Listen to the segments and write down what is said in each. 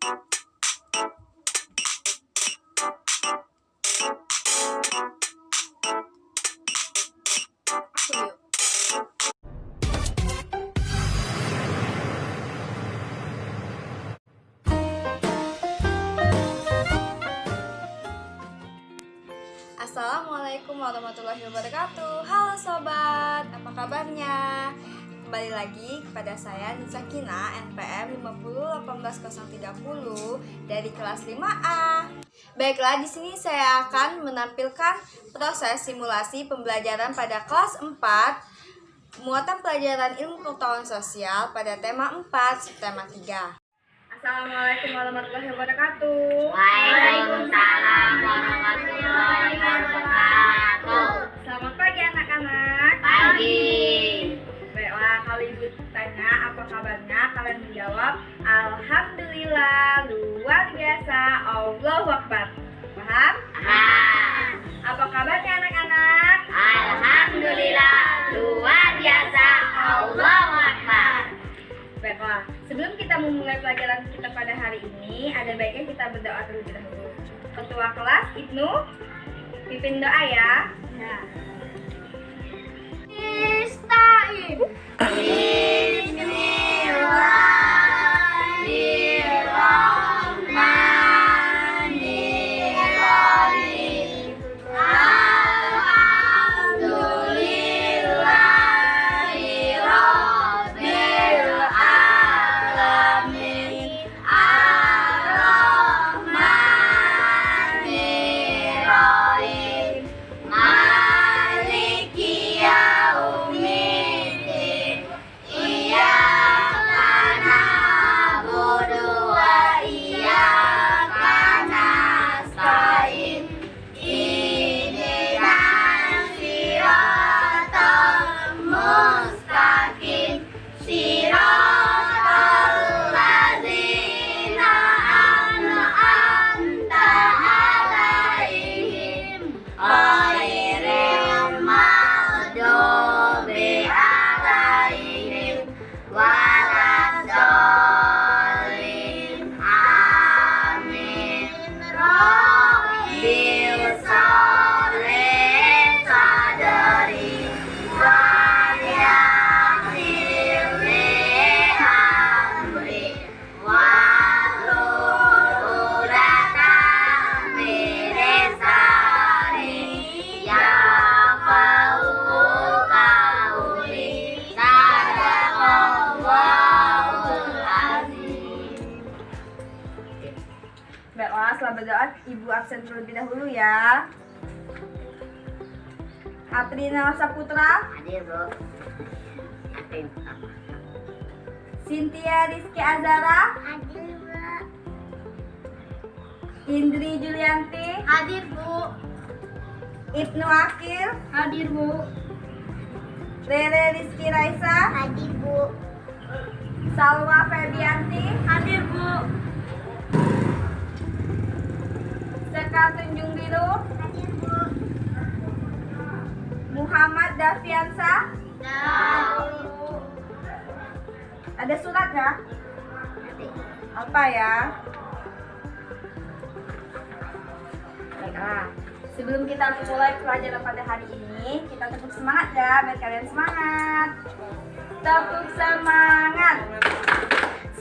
Assalamualaikum warahmatullahi wabarakatuh. Halo sobat, apa kabarnya? Kembali lagi kepada saya Nisa Kina, NPM 5018030 dari kelas 5A. Baiklah, di sini saya akan menampilkan proses simulasi pembelajaran pada kelas 4 muatan pelajaran ilmu pengetahuan sosial pada tema 4 subtema 3. Assalamualaikum warahmatullahi wabarakatuh. Waalaikumsalam warahmatullahi wabarakatuh. Selamat pagi anak-anak. Pagi. Baiklah, kalau ibu tanya apa kabarnya, kalian menjawab Alhamdulillah, luar biasa, Allahu Akbar. Paham? Apa kabarnya anak-anak? Alhamdulillah, luar biasa, Allahu Akbar. Baiklah, sebelum kita memulai pelajaran kita pada hari ini, ada baiknya kita berdoa terlebih dahulu. Ketua kelas Ibnu, pimpin doa ya. Bismillahirrahmanirrahim. Alhamdulillahi rabbil alamin. Ar-Rahmanirrahim. Maliki yaumiddin. Iyyaka na'budu wa iyyaka nasta'in. Ihdinas siratal mustaqim. Siratal ladzina an'amta 'alaihim ghairil maghdubi 'alaihim waladdallin. Amin. Rabbil sholih sadri wa yassir li amri wahlul 'uqdatam min lisani yafqahu qawli. Sadaqallahul azim. Baiklah, setelah berdoa, ibu absen terlebih dahulu ya. Aprina Saputra, Hadir, Bu. Hadir. Cynthia Rizky Azara, Hadir, Bu. Indri Julianti, Hadir, Bu. Ibnu Akil, Hadir, Bu. Rere Rizky Raisa, Hadir, Bu. Salwa Febianti, Hadir, Bu. Sekar Tunjung Biru, Hadir, Bu. Muhammad Dafiansa. Ada surat ya? Apa ya? Baiklah, sebelum kita memulai pelajaran pada hari ini, kita tepuk semangat ya, biar kalian semangat. Tepuk semangat.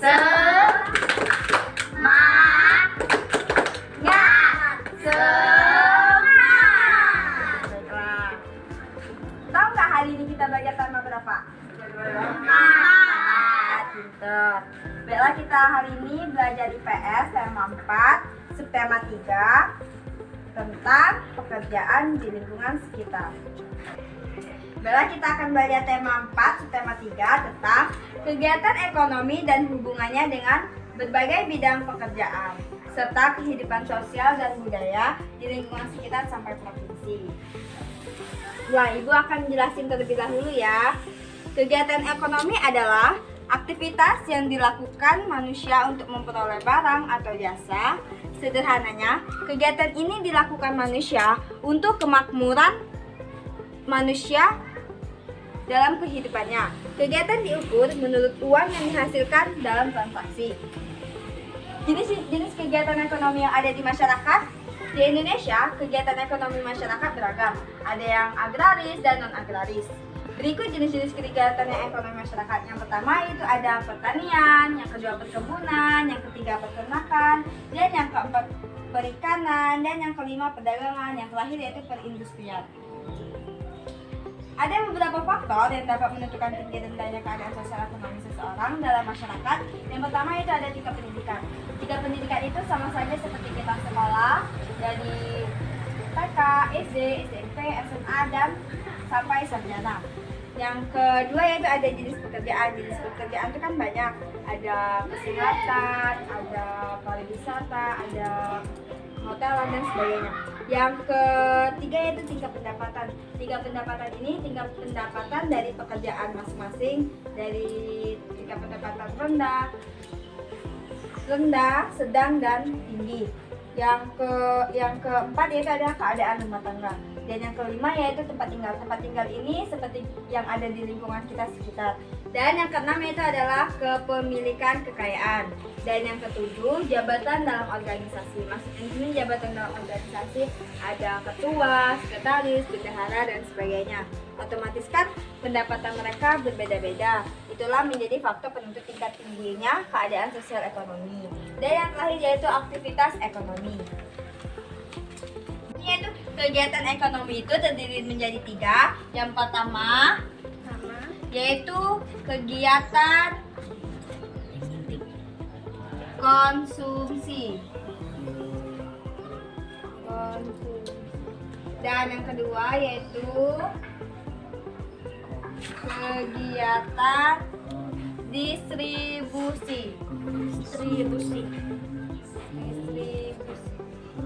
Semangat. Semangat. Baiklah. Tahu nggak hari ini kita belajar tema berapa? Pinter. Baiklah, kita hari ini belajar IPS tema 4, subtema 3 tentang pekerjaan di lingkungan sekitar. Baiklah, kita akan belajar tema 4, subtema 3 tentang kegiatan ekonomi dan hubungannya dengan berbagai bidang pekerjaan serta kehidupan sosial dan budaya di lingkungan sekitar sampai provinsi. Nah, Ibu akan jelasin terlebih dahulu ya. Kegiatan ekonomi adalah aktivitas yang dilakukan manusia untuk memperoleh barang atau jasa. Sederhananya, kegiatan ini dilakukan manusia untuk kemakmuran manusia dalam kehidupannya. Kegiatan diukur menurut uang yang dihasilkan dalam transaksi. Jenis kegiatan ekonomi yang ada di masyarakat. Di Indonesia, kegiatan ekonomi masyarakat beragam. Ada yang agraris dan non-agraris. Berikut jenis-jenis kegiatan yang ekonomi masyarakat. Yang pertama itu ada pertanian, yang kedua perkebunan, yang ketiga peternakan, dan yang keempat perikanan, dan yang kelima perdagangan, yang terakhir yaitu perindustrian. Ada beberapa faktor yang dapat menentukan tinggi rendahnya keadaan sosial ekonomi seseorang dalam masyarakat. Yang pertama itu ada tingkat pendidikan. Tingkat pendidikan itu sama saja seperti kita sekolah dari TK, SD, SMP, SMA, dan sampai sarjana. Yang kedua yaitu ada jenis pekerjaan. Jenis pekerjaan itu kan banyak. Ada kesehatan, ada pariwisata, ada hotelan dan sebagainya. Yang ketiga yaitu tingkat pendapatan. Tingkat pendapatan ini tingkat pendapatan dari pekerjaan masing-masing, dari tingkat pendapatan rendah, sedang dan tinggi. Yang keempat yaitu ada keadaan rumah tangga. Dan yang kelima yaitu tempat tinggal. Tempat tinggal ini seperti yang ada di lingkungan kita sekitar. Dan yang keenam yaitu adalah kepemilikan kekayaan. Dan yang ketujuh, jabatan dalam organisasi. Maksudnya ini jabatan dalam organisasi ada ketua, sekretaris, bendahara, dan sebagainya. Otomatis kan pendapatan mereka berbeda-beda. Itulah menjadi faktor penentu tingkat tingginya keadaan sosial ekonomi. Dan yang terakhir yaitu aktivitas ekonomi. Yaitu kegiatan ekonomi itu terdiri menjadi tiga. Yang pertama yaitu kegiatan konsumsi. Dan yang kedua yaitu kegiatan distribusi.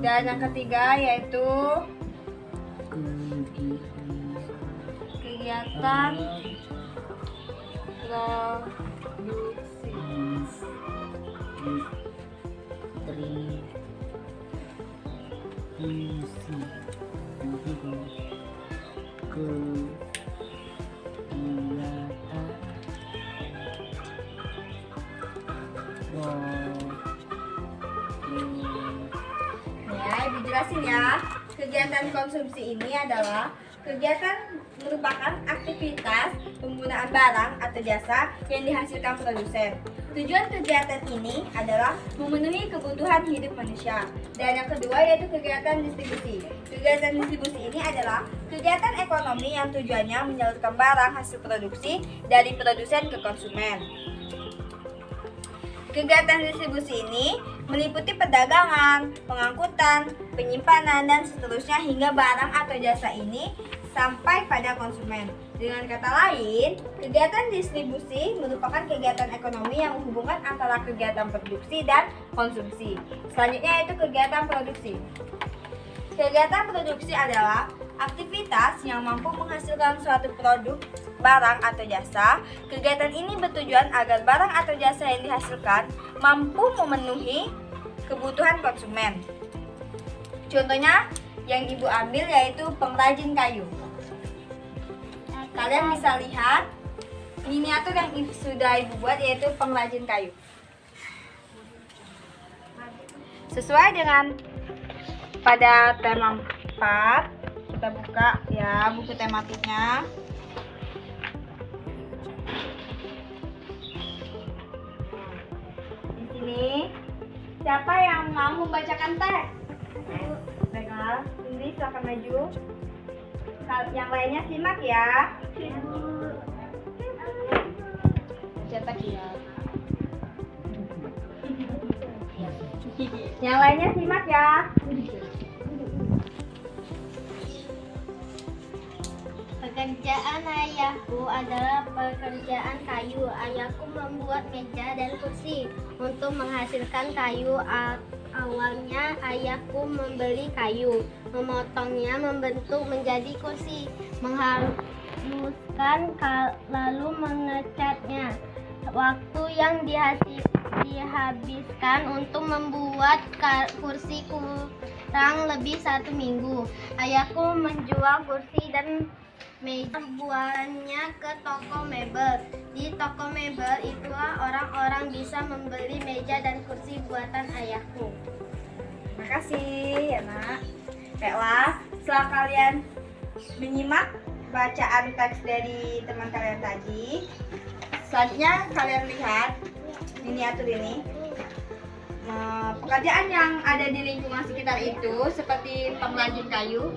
Dan yang ketiga yaitu kegiatan Ibu jelasin ya. Kegiatan konsumsi ini adalah kegiatan merupakan aktivitas penggunaan barang atau jasa yang dihasilkan produsen. Tujuan kegiatan ini adalah memenuhi kebutuhan hidup manusia. Dan yang kedua yaitu kegiatan distribusi. Kegiatan distribusi ini adalah kegiatan ekonomi yang tujuannya menyalurkan barang hasil produksi dari produsen ke konsumen. Kegiatan distribusi ini meliputi perdagangan, pengangkutan, penyimpanan, dan seterusnya hingga barang atau jasa ini sampai pada konsumen. Dengan kata lain, kegiatan distribusi merupakan kegiatan ekonomi yang menghubungkan antara kegiatan produksi dan konsumsi. Selanjutnya yaitu kegiatan produksi. Kegiatan produksi adalah aktivitas yang mampu menghasilkan suatu produk, barang atau jasa. Kegiatan ini bertujuan agar barang atau jasa yang dihasilkan mampu memenuhi kebutuhan konsumen. Contohnya yang Ibu ambil yaitu pengrajin kayu. Kalian bisa lihat miniatur yang sudah Ibu buat yaitu pengrajin kayu. Sesuai dengan pada tema 4, kita buka ya buku tematiknya. Di sini siapa yang mau membacakan teks? Baiklah, Indri silakan maju. Yang lainnya simak ya. Cetak ya. Yang lainnya simak ya. Pekerjaan ayahku adalah pekerjaan kayu. Ayahku membuat meja dan kursi. Untuk menghasilkan kayu, awalnya ayahku membeli kayu, memotongnya, membentuk menjadi kursi, menghaluskan, lalu mengecatnya. Waktu yang dihabiskan untuk membuat kursi kurang lebih 1 minggu. Ayahku menjual kursi dan meja buatannya ke toko mebel. Di toko mebel itulah orang-orang bisa membeli meja dan kursi buatan ayahku. Terima kasih ya nak. Baiklah, setelah kalian menyimak bacaan teks dari teman kalian tadi, selanjutnya kalian lihat miniatur ini. Pekerjaan yang ada di lingkungan sekitar itu seperti pengrajin kayu.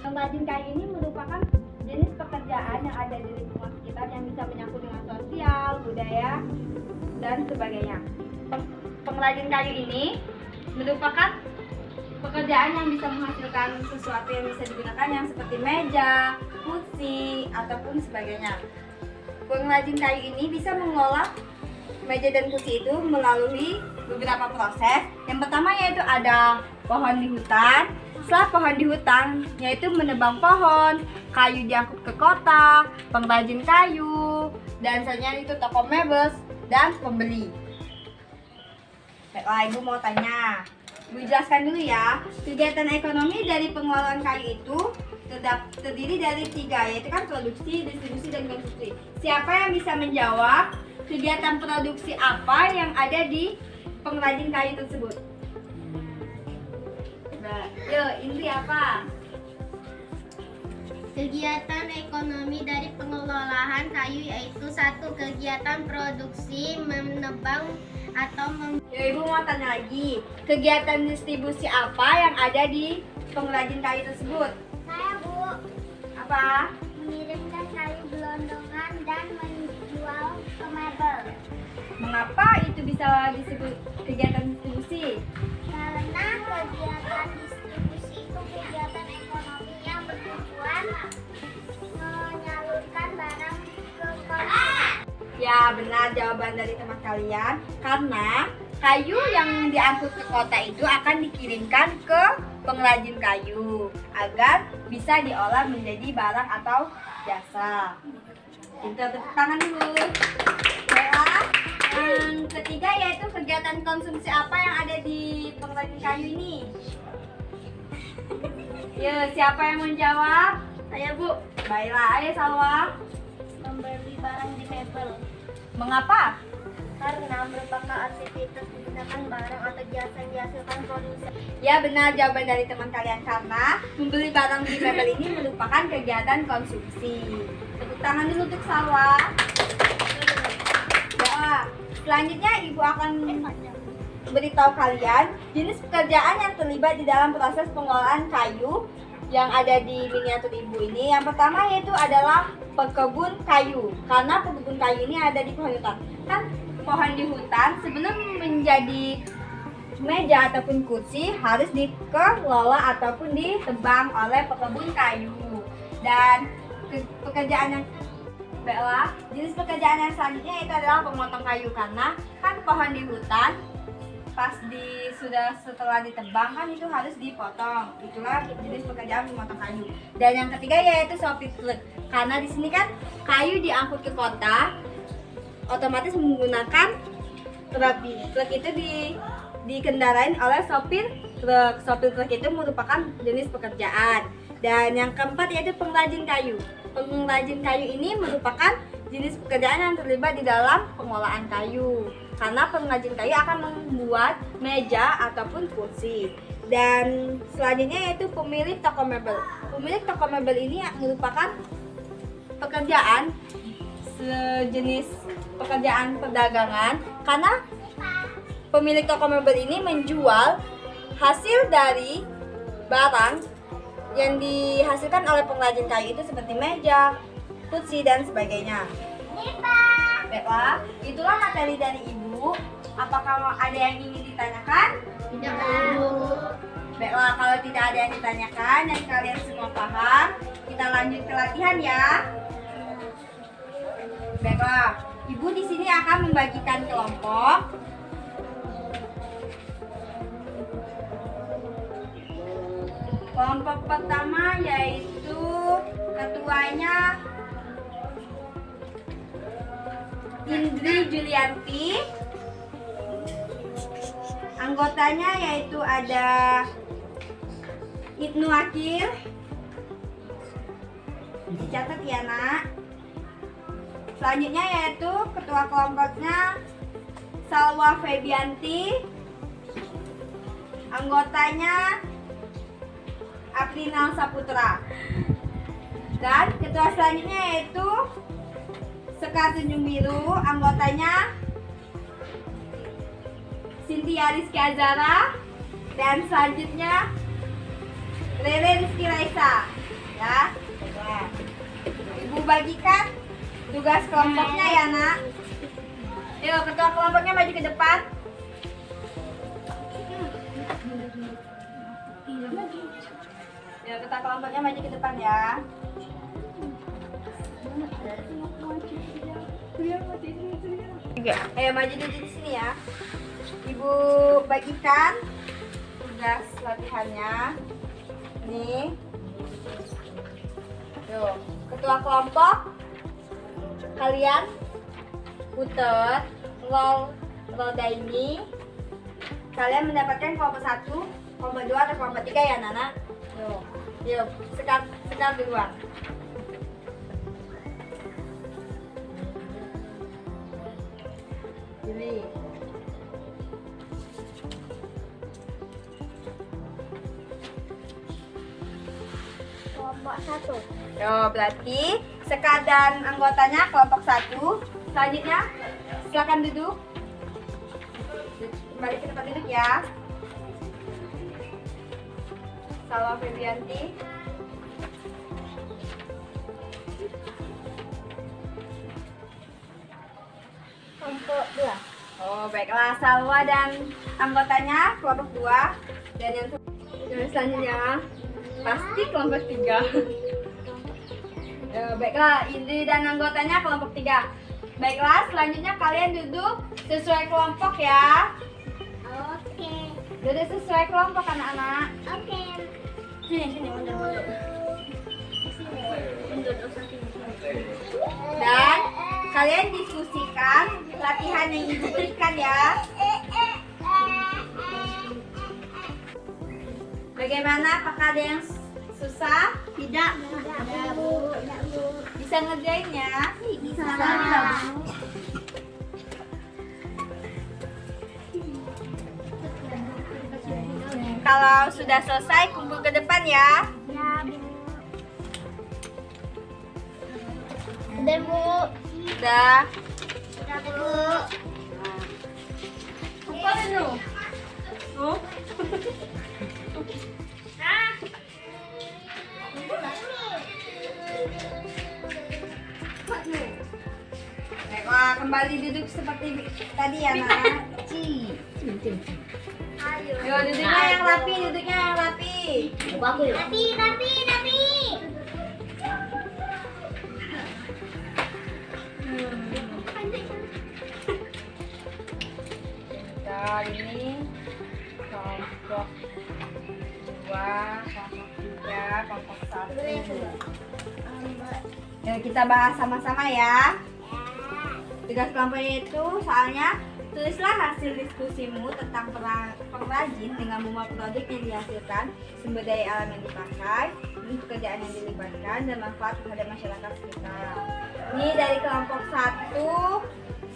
Pengrajin kayu ini merupakan jenis pekerjaan yang ada di lingkungan sekitar yang bisa menyangkut dengan sosial, budaya, dan sebagainya. Pengrajin kayu ini merupakan pekerjaan yang bisa menghasilkan sesuatu yang bisa digunakan yang seperti meja, kursi, ataupun sebagainya. Pengrajin kayu ini bisa mengolah meja dan kursi itu melalui beberapa proses. Yang pertama yaitu ada pohon di hutan. Setelah pohon di hutan yaitu menebang pohon, kayu diangkut ke kota, pengrajin kayu, dan selanjutnya itu toko mebel dan pembeli. Baiklah, Ibu mau tanya. Ibu jelaskan dulu ya. Kegiatan ekonomi dari pengelolaan kayu itu terdiri dari 3, yaitu kan produksi, distribusi, dan konsumsi. Siapa yang bisa menjawab kegiatan produksi apa yang ada di pengrajin kayu tersebut? Nah, yuk, Indri apa? Kegiatan ekonomi dari pengelolaan kayu yaitu 1. Kegiatan produksi, menebang atau Ya, Ibu mau tanya lagi. Kegiatan distribusi apa yang ada di pengrajin kayu tersebut? Saya, Bu, Apa? mengirimkan kayu gelondongan dan menjual ke mebel. Mengapa itu bisa disebut kegiatan distribusi? Karena kegiatan distribusi itu kegiatan ekonomi yang bertujuan menyalurkan barang ke konsumen. Ya, benar jawaban dari teman kalian. Karena kayu yang diangkut ke kota itu akan dikirimkan ke pengrajin kayu agar bisa diolah menjadi barang atau jasa. Kita tepuk tangan dulu. Baiklah. Yang ketiga yaitu kegiatan konsumsi apa yang ada di pengrajin kayu ini? Ya, siapa yang menjawab? Saya, Bu. Baiklah, ayo Salwa. Membeli barang di mebel. Mengapa? Karena merupakan aktivitas menggunakan barang atau jasa yang dihasilkan produsen. Ya, benar jawaban dari teman kalian, karena membeli barang di mebel ini merupakan kegiatan konsumsi. Tepuk tangan dulu untuk Salwa. Ya, selanjutnya Ibu akan beritahu kalian jenis pekerjaan yang terlibat di dalam proses pengolahan kayu yang ada di miniatur Ibu ini. Yang pertama yaitu adalah pekebun kayu, karena pekebun kayu ini ada di pohon hutan. Kan pohon di hutan sebelum menjadi meja ataupun kursi harus dikelola ataupun ditebang oleh pekebun kayu. Dan pekerjaan yang Baiklah, jenis pekerjaan yang selanjutnya itu adalah pemotong kayu, karena kan pohon di hutan setelah ditebang kan itu harus dipotong. Itulah jenis pekerjaan memotong kayu. Dan yang ketiga yaitu sopir truk, karena di sini kan kayu diangkut ke kota, otomatis menggunakan truk. Truk itu dikendarain oleh sopir truk. Sopir truk itu merupakan jenis pekerjaan. Dan yang keempat yaitu pengrajin kayu. Pengrajin kayu ini merupakan jenis pekerjaan yang terlibat di dalam pengolahan kayu, karena pengrajin kayu akan membuat meja ataupun kursi. Dan selanjutnya yaitu pemilik toko mebel. Pemilik toko mebel ini merupakan pekerjaan sejenis pekerjaan perdagangan, karena pemilik toko mebel ini menjual hasil dari barang yang dihasilkan oleh pengrajin kayu itu seperti meja, kursi, dan sebagainya. Baiklah, itulah materi dari Ibu. Apakah ada yang ingin ditanyakan? Tidak. Baiklah, kalau tidak ada yang ditanyakan dan kalian semua paham, kita lanjut ke latihan ya. Baiklah, Ibu di sini akan membagikan kelompok. Kelompok pertama yaitu ketuanya Indri Julianti. Anggotanya yaitu ada Ibnu Akil, Dicatat ya nak. Selanjutnya yaitu ketua kelompoknya Salwa Febianti, anggotanya Aprinal Saputra. Dan ketua selanjutnya yaitu Sekar Tunjung Biru, anggotanya Cynthia Rizky Azara. Dan selanjutnya Rere Rizky Raisa. Ya, Ibu bagikan tugas kelompoknya ya nak. Yuk, ketua kelompoknya maju ke depan. Yuk, ketua kelompoknya maju ke depan ya. Ayo maju duduk di sini ya. Ibu bagikan tugas latihannya. Nih. Tuh, ketua kelompok kalian putar roda ini. Kalian mendapatkan kelompok 1, kelompok 2 atau kelompok 3 ya Nana. Yuk, sekar duluan. Pilih. Kelompok 1. Berarti Sekar dan anggotanya kelompok 1. Selanjutnya silakan duduk. Kembali ke tempat duduk ya. Salwa Febianti. Kelompok 2. Baiklah, Salwa dan anggotanya kelompok 2. Dan yang selanjutnya pasti kelompok 3. Baiklah, Indri dan anggotanya kelompok 3. Baiklah, selanjutnya kalian duduk sesuai kelompok ya. Oke. Duduk sesuai kelompok anak-anak. Oke. Sini, mundur. Dan kalian diskusikan latihan yang ibu berikan ya. Bagaimana? Apakah ada yang susah? Tidak. Bisa ngerjainnya? Bisa. Kalau sudah selesai, kumpul ke depan ya. Ya, Bu. Udah, Bu. Udah. Udah, Bu. Apa itu? Oh. Baiklah, kembali duduk seperti tadi ya, Nak. Ayo. Yo, duduknya yang rapi, duduknya yang rapi. Rapi. Nah, ini kelompok 2, kelompok 3, kelompok 1. Yuk, kita bahas sama-sama ya. Tugas kelompoknya itu soalnya tulislah hasil diskusimu tentang pengrajin dengan memuat produk yang dihasilkan, sumber daya alam yang dipakai, dan pekerjaan yang dilibatkan, dan manfaat terhadap masyarakat sekitar. Ini dari kelompok 1,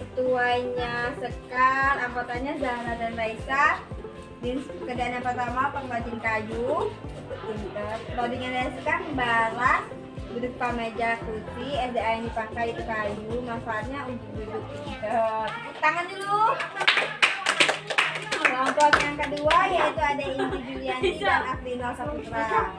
ketuanya Sekar, anggotanya Zahra dan Raisa. Jenis pekerjaan yang pertama pengrajin kayu. Produk yang dihasilkan bara, berupa meja, kursi, SDA yang dipakai itu kayu, manfaatnya untuk duduk. Tepuk tangan dulu. Kelompok yang kedua yaitu ada Indri Juliani dan Aprinal Saputra.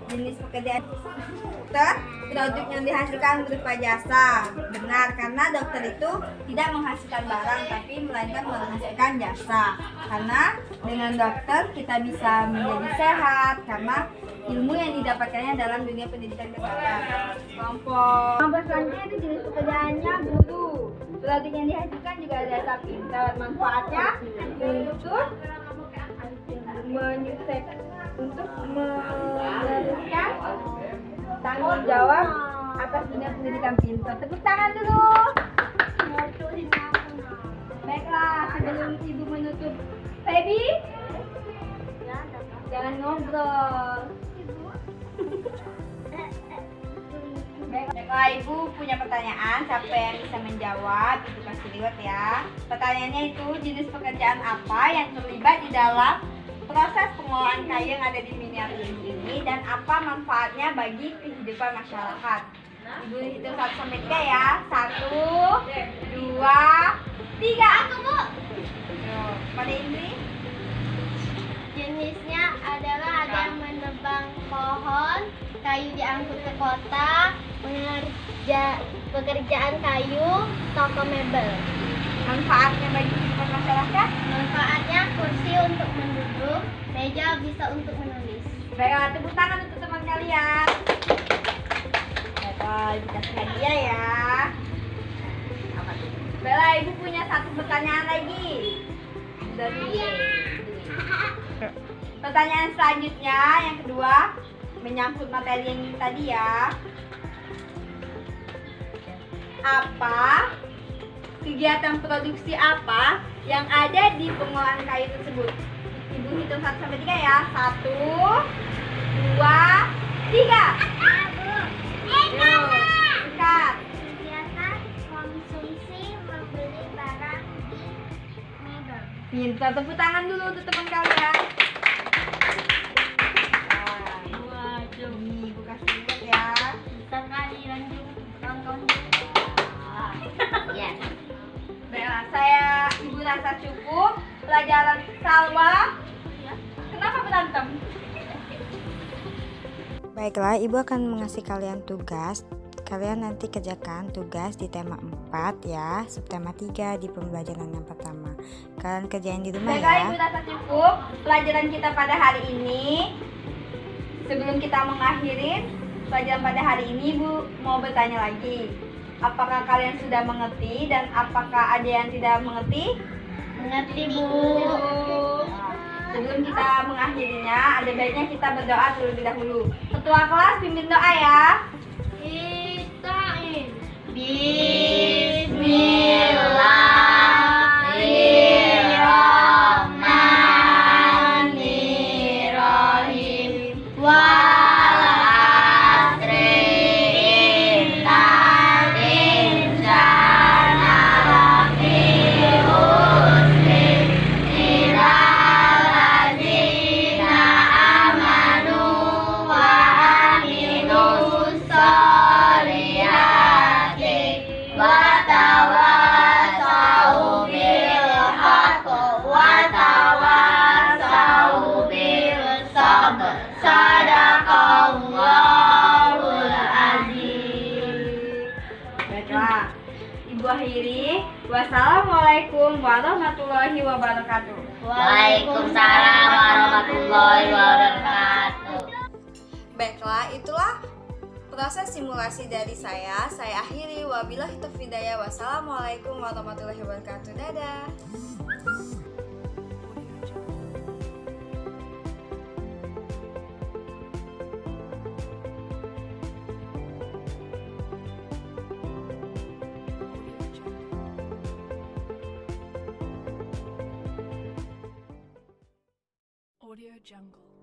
Jenis pekerjaan dokter, produk yang dihasilkan berupa jasa. Benar, karena dokter itu tidak menghasilkan barang tapi melainkan menghasilkan jasa. Karena dengan dokter kita bisa menjadi sehat karena ilmu yang didapatkannya dalam dunia pendidikan kesehatan. Kelompok selanjutnya itu jenis pekerjaannya guru. Produk yang dihasilkan juga jasa pintar. Manfaatnya untuk meneruskan tanggung jawab atas dunia pendidikan pintar. Tepuk tangan dulu. Baiklah, sebelum ibu menutup, Baby, jangan ngobrol. Bapak Ibu punya pertanyaan, siapa yang bisa menjawab? Ibu kasih lihat ya. Pertanyaannya itu, jenis pekerjaan apa yang terlibat di dalam proses pengolahan kayu yang ada di miniatur ini dan apa manfaatnya bagi kehidupan masyarakat? Ibu hitung 1 sampai 3 ya. 1, 2, 3. Aku, Bu. Pada Indri? Jenisnya adalah ada yang menebang pohon, kayu diangkut ke kota, pekerjaan kayu, toko mebel. Manfaatnya bagi kehidupan masyarakat? Manfaatnya kursi untuk menduduk, meja bisa untuk menulis. Baiklah, tepuk tangan untuk teman kalian. Baiklah, Ibu kasih hadiah ya. Baiklah, Ibu punya 1 pertanyaan lagi. Dari pertanyaan selanjutnya, yang kedua, menyangkut materi yang tadi ya. Apa kegiatan produksi apa yang ada di pengolahan kayu tersebut? Ibu hitung 1 sampai 3 ya. 1, 2, 3. Yuk, sikat. Kegiatan konsumsi membeli barang di mebel. Minta tepuk tangan dulu untuk teman kalian. Nih, Ibu kasih lihat ya. Bisa kali lanjut kawan-kawan. Yes. Baiklah, saya Ibu rasa cukup. Pelajaran Salwa. Kenapa berantem? Baiklah, Ibu akan mengasih kalian tugas. Kalian nanti kerjakan tugas di tema 4 ya, subtema 3 di pembelajaran yang pertama. Kalian kerjain di rumah Baiklah, ya. Ibu rasa cukup pelajaran kita pada hari ini. Sebelum kita mengakhiri pelajaran pada hari ini, Ibu mau bertanya lagi. Apakah kalian sudah mengerti dan apakah ada yang tidak mengerti? Mengerti, Bu. Sebelum kita mengakhirinya, ada baiknya kita berdoa terlebih dahulu. Ketua kelas pimpin doa ya. Bismillahirrahmanirrahim. Wal asri innal insana lafi khusr illal ladzina amanu wa amilus sholihati wa tawasau bil haqq wa tawasau bil sabr. Sadaqallahul azim. Baiklah, Ibu akhiri. Wassalamualaikum warahmatullahi wabarakatuh. Waalaikumsalam warahmatullahi wabarakatuh. Baiklah, itulah proses simulasi dari saya. Saya akhiri. Wabillahi taufiq hidayah. Wassalamualaikum warahmatullahi wabarakatuh. Dadah. Audio Jungle.